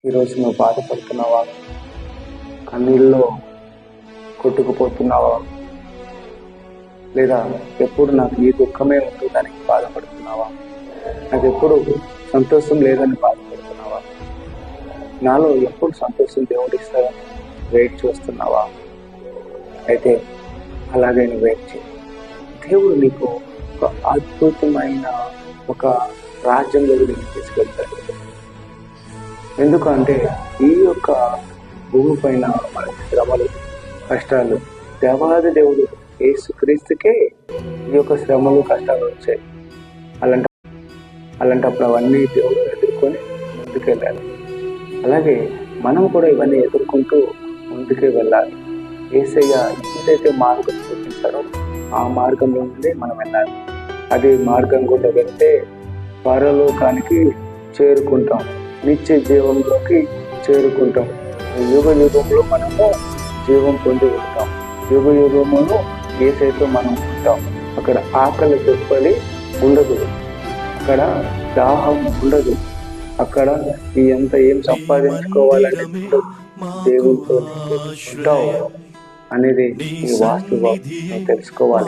ఈరోజు నువ్వు బాధపడుతున్నావా? కన్నీళ్ళలో కొట్టుకుపోతున్నావా? లేదా ఎప్పుడు నాకు ఈ దుఃఖమే ఉంటుందని బాధపడుతున్నావా? నాకు ఎప్పుడు సంతోషం లేదని బాధపడుతున్నావా? నాలో ఎప్పుడు సంతోషం దేవుడిస్తారని వెయిట్ చేస్తున్నావా? అయితే అలాగే నువ్వు వెయిట్ చేయి. దేవుడు నీకు ఒక అద్భుతమైన ఒక రాజ్యంలోకి నేను తీసుకెళ్తాడు. ఎందుకంటే ఈ యొక్క భూమి పైన మనకి శ్రమలు, కష్టాలు, దేవాది దేవుడు యేసుక్రీస్తుకే ఈ యొక్క శ్రమలు, కష్టాలు వచ్చాయి. అలాంటప్పుడు అవన్నీ దేవుడు ఎదుర్కొని ముందుకెళ్ళాలి. అలాగే మనం కూడా ఇవన్నీ ఎదుర్కొంటూ ముందుకే వెళ్ళాలి. యేసయ్య ఏదైతే మార్గం చూపించారో ఆ మార్గంలో నుండి మనం వెళ్ళాలి. అది మార్గం కూడా వెళ్తే పరలోకానికి చేరుకుంటాం, నిత్య జీవంలోకి చేరుకుంటాం. యుగ యుగంలో మనము జీవం పొంది ఉంటాం. యుగ యుగమును యేసయ్యతో మనం ఉంటాం. అక్కడ ఆకలి దొప్పలి ఉండదు, అక్కడ దాహం ఉండదు, అక్కడ ఎంత ఏం సంపాదించుకోవాలని ఉండదు. దేవునితో ఉంటావు అనేది ఈ వాస్తవం నువ్వు తెలుసుకోవాలి.